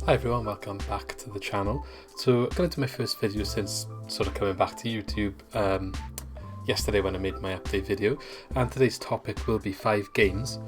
Hi everyone, welcome back to the channel. So I'm going to do my first video since sort of coming back to YouTube yesterday when I made my update video, and today's topic will be 5 games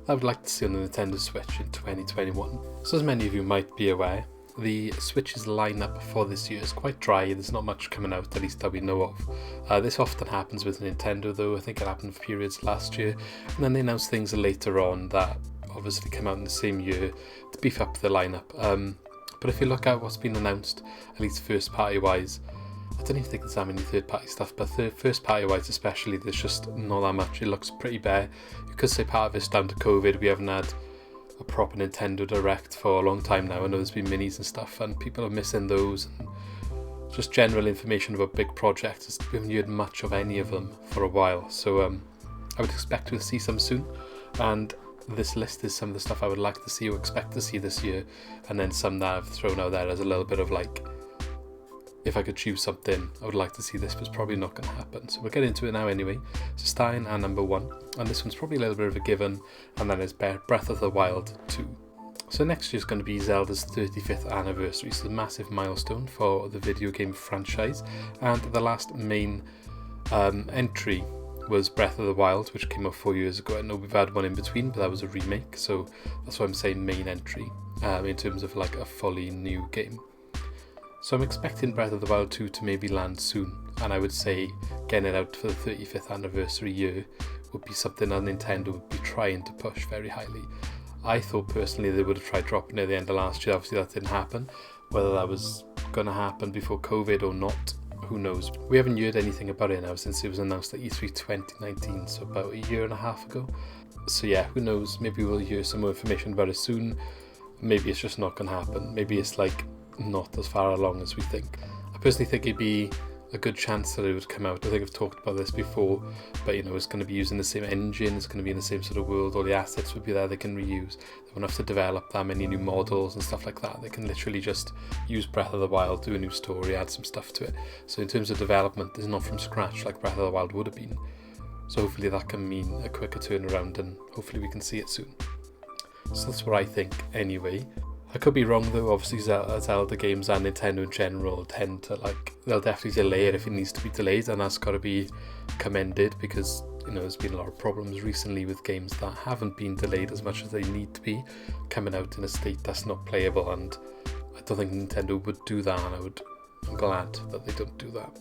I would like to see on the Nintendo Switch in 2021. So as many of you might be aware, the Switch's lineup for this year is quite dry. There's not much coming out, at least that we know of. This often happens with Nintendo though. I think it happened for periods last year, and then they announce things later on that obviously come out in the same year to beef up the lineup. But if you look at what's been announced, at least first party wise, I don't even think there's that many third party stuff, but first party wise especially, there's just not that much. It looks pretty bare. You could say part of it's down to COVID. We haven't had a proper Nintendo Direct for a long time now. I know there's been minis and stuff and people are missing those, and just general information about big projects. We haven't heard much of any of them for a while, so I would expect to see some soon, and this list is some of the stuff I would like to see or expect to see this year, and then some that I've thrown out there as a little bit of like, if I could choose something I would like to see this, but it's probably not going to happen. So we'll get into it now anyway. So starting at number 1, and this one's probably a little bit of a given, and that is Breath of the Wild 2. So next year is going to be Zelda's 35th anniversary, so a massive milestone for the video game franchise, and the last main entry was Breath of the Wild, which came out 4 years ago. I know we've had one in between, but that was a remake, so that's why I'm saying main entry in terms of like a fully new game. So I'm expecting Breath of the Wild 2 to maybe land soon, and I would say getting it out for the 35th anniversary year would be something that Nintendo would be trying to push very highly. I thought personally they would have tried dropping it at the end of last year. Obviously that didn't happen. Whether that was going to happen before COVID or not, who knows. We haven't heard anything about it now since it was announced at E3 2019, so about a year and a half ago. So yeah, who knows, maybe we'll hear some more information about it soon. Maybe it's just not going to happen. Maybe it's like not as far along as we think. I personally think it'd be a good chance that it would come out. I think I've talked about this before, but you know, it's going to be using the same engine, it's going to be in the same sort of world, all the assets would be there they can reuse. They won't have to develop that many new models and stuff like that. They can literally just use Breath of the Wild, do a new story, add some stuff to it. So in terms of development, it's not from scratch like Breath of the Wild would have been. So hopefully that can mean a quicker turnaround, and hopefully we can see it soon. So that's what I think anyway. I could be wrong though. Obviously Zelda games and Nintendo in general tend to they'll definitely delay it if it needs to be delayed, and that's got to be commended, because you know there's been a lot of problems recently with games that haven't been delayed as much as they need to be, coming out in a state that's not playable, and I don't think Nintendo would do that, and I'm glad that they don't do that.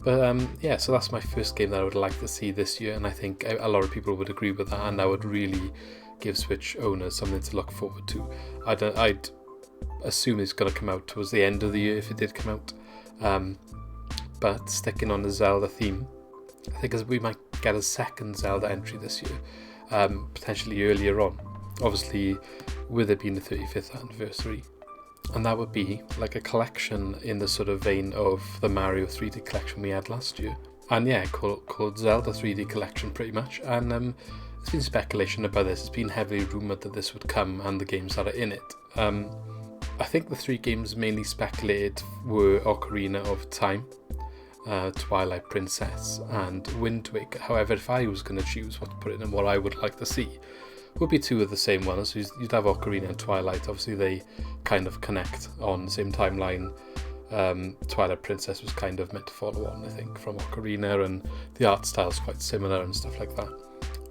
But yeah, so that's my first game that I would like to see this year, and I think a lot of people would agree with that, and I would really give Switch owners something to look forward to. I'd assume it's going to come out towards the end of the year if it did come out. But sticking on the Zelda theme, I think we might get a second Zelda entry this year, potentially earlier on, obviously with it being the 35th anniversary. And that would be like a collection in the sort of vein of the Mario 3D collection we had last year. And yeah, called Zelda 3D collection pretty much. And there's been speculation about this. It's been heavily rumoured that this would come and the games that are in it. I think the 3 games mainly speculated were Ocarina of Time, Twilight Princess and Wind Waker. However, if I was going to choose what to put in and what I would like to see, would be 2 of the same ones. So you'd have Ocarina and Twilight. Obviously they kind of connect on the same timeline. Twilight Princess was kind of meant to follow on, I think, from Ocarina, and the art style's quite similar and stuff like that.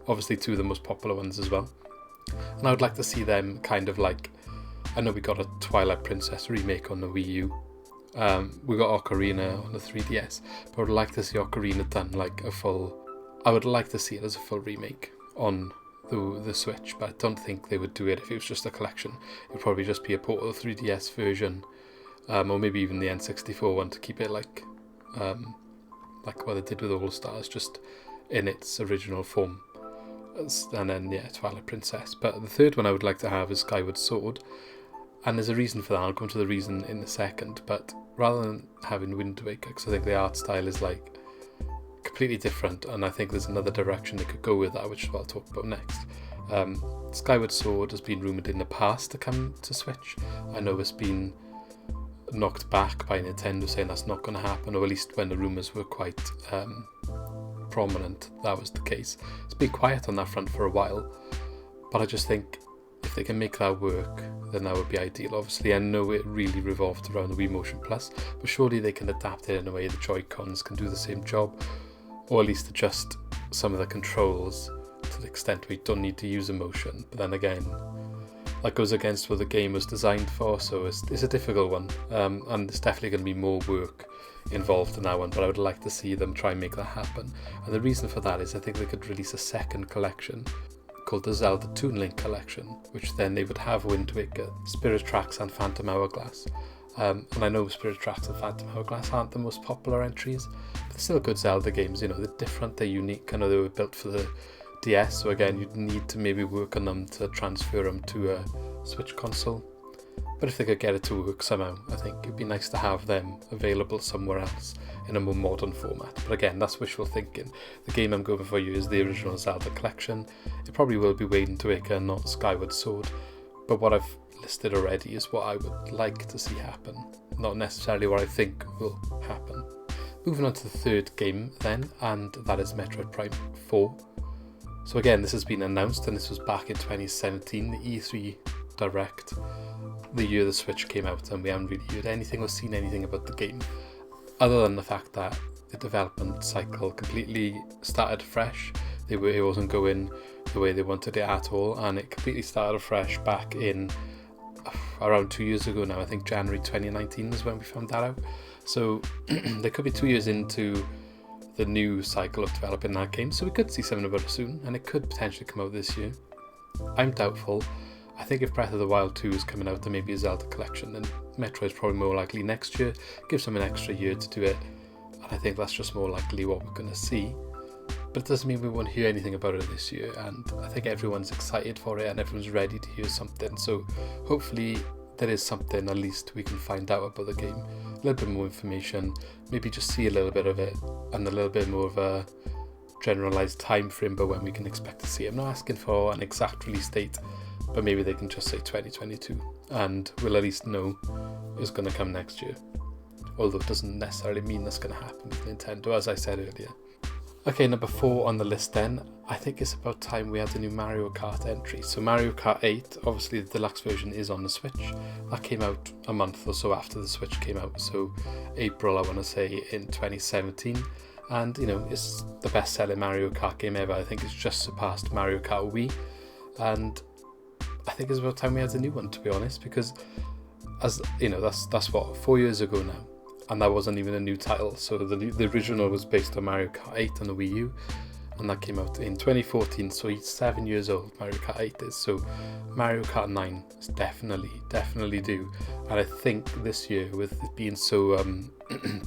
Obviously 2 of the most popular ones as well. And I would like to see them kind of like, I know we got a Twilight Princess remake on the Wii U. We got Ocarina on the 3DS, but I would like to see Ocarina done like I would like to see it as a full remake on the Switch, but I don't think they would do it if it was just a collection. It would probably just be a port of the 3DS version, or maybe even the N64 one to keep it like what they did with All Stars, just in its original form. And then yeah, Twilight Princess. But the third one I would like to have is Skyward Sword, and there's a reason for that. I'll come to the reason in a second. But rather than having Wind Waker, because I think the art style is like completely different, and I think there's another direction they could go with that, which is what I'll talk about next. Skyward Sword has been rumoured in the past to come to Switch. I know it's been knocked back by Nintendo saying that's not going to happen, or at least when the rumours were quite prominent, that was the case. It's been quiet on that front for a while, but I just think if they can make that work, then that would be ideal. Obviously, I know it really revolved around the Wii Motion Plus, but surely they can adapt it in a way the Joy-Cons can do the same job, or at least adjust some of the controls to the extent we don't need to use emotion. But then again, that goes against what the game was designed for, so it's a difficult one, and there's definitely going to be more work involved in that one, but I would like to see them try and make that happen. And the reason for that is I think they could release a second collection called the Zelda Toon Link Collection, which then they would have Wind Waker, Spirit Tracks and Phantom Hourglass. And I know Spirit Tracks and Phantom Hourglass aren't the most popular entries, but they're still good Zelda games. You know, they're different, they're unique. I know they were built for the DS, so again, you'd need to maybe work on them to transfer them to a Switch console. But if they could get it to work somehow, I think it'd be nice to have them available somewhere else in a more modern format. But again, that's wishful thinking. The game I'm going for you is the original Zelda collection. It probably will be Wind Waker, not Skyward Sword. But what I've listed already is what I would like to see happen, not necessarily what I think will happen. Moving on to the third game then, and that is Metroid Prime 4. So again, this has been announced, and this was back in 2017, the E3 Direct, the year the Switch came out, and we haven't really heard anything or seen anything about the game, other than the fact that the development cycle completely started fresh. It wasn't going the way they wanted it at all, and it completely started fresh back in around 2 years ago now. I think January 2019 is when we found that out. So they could be 2 years into the new cycle of developing that game, so we could see something about it soon, and it could potentially come out this year. I'm doubtful. I think if Breath of the Wild 2 is coming out and maybe a Zelda collection, then Metroid's probably more likely next year. Gives them an extra year to do it, and I think that's just more likely what we're going to see. But it doesn't mean we won't hear anything about it this year, and I think everyone's excited for it and everyone's ready to hear something, so hopefully there is something at least we can find out about the game. A little bit more information, maybe just see a little bit of it, and a little bit more of a generalised time frame by when we can expect to see it. I'm not asking for an exact release date, but maybe they can just say 2022, and we'll at least know it's going to come next year. Although it doesn't necessarily mean that's going to happen with Nintendo, as I said earlier. Okay, number 4 on the list then, I think it's about time we had a new Mario Kart entry. So Mario Kart 8, obviously the deluxe version is on the Switch. That came out a month or so after the Switch came out, so April I want to say in 2017. And you know, it's the best selling Mario Kart game ever. I think it's just surpassed Mario Kart Wii, and I think it's about time we had a new one, to be honest, because as you know, that's what, 4 years ago now, and that wasn't even a new title. So the original was based on Mario Kart 8 on the Wii U, and that came out in 2014, so he's 7 years old, Mario Kart 8 is. So Mario Kart 9 is definitely due, and I think this year, with it being so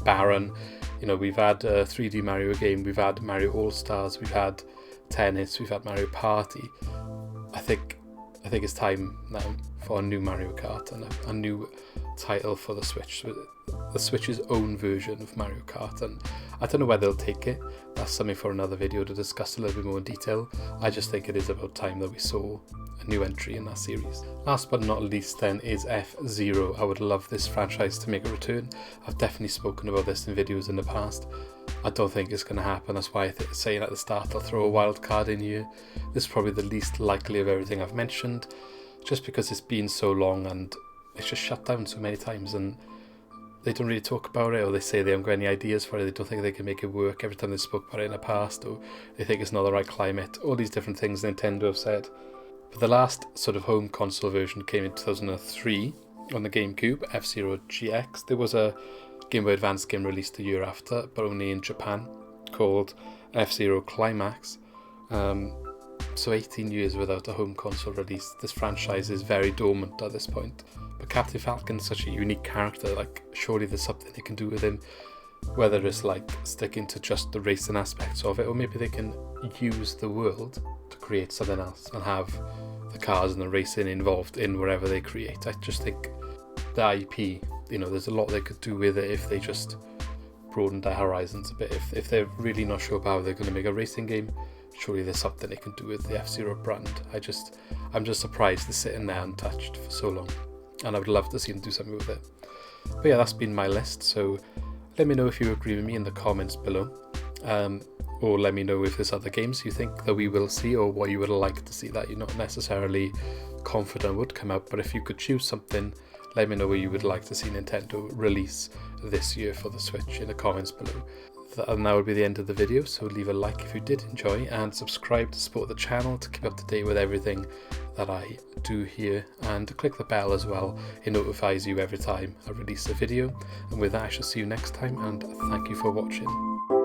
barren, you know, we've had a 3D Mario game, we've had Mario All-Stars, we've had Tennis, we've had Mario Party. I think it's time now for a new Mario Kart and a new title for the Switch, the Switch's own version of Mario Kart, and I don't know where they'll take it. That's something for another video to discuss a little bit more in detail. I just think it is about time that we saw a new entry in that series. Last but not least then is FZero. I would love this franchise to make a return. I've definitely spoken about this in videos in the past. I don't think it's going to happen. That's why I'm saying at the start I'll throw a wild card in here. This is probably the least likely of everything I've mentioned, just because it's been so long and it's just shut down so many times, and they don't really talk about it, or they say they haven't got any ideas for it, they don't think they can make it work every time they spoke about it in the past, or they think it's not the right climate, all these different things Nintendo have said. But the last sort of home console version came in 2003 on the GameCube, FZero GX. There was a Game Boy Advance game released a year after, but only in Japan, called FZero Climax. So 18 years without a home console release. This franchise is very dormant at this point. But Captain Falcon's such a unique character, like surely there's something they can do with him, whether it's like sticking to just the racing aspects of it, or maybe they can use the world to create something else and have the cars and the racing involved in wherever they create. I just think the IP, you know, there's a lot they could do with it if they just broadened their horizons a bit. If they're really not sure about how they're going to make a racing game, surely there's something they can do with the FZero brand. I'm just surprised they're sitting there untouched for so long, and I would love to see them do something with it. But yeah, that's been my list, so let me know if you agree with me in the comments below. or let me know if there's other games you think that we will see, or what you would like to see that you're not necessarily confident would come out. But if you could choose something, let me know what you would like to see Nintendo release this year for the Switch in the comments below. And that would be the end of the video, so leave a like if you did enjoy, and subscribe to support the channel to keep up to date with everything that I do here, and click the bell as well. It notifies you every time I release a video. And with that, I shall see you next time, and thank you for watching.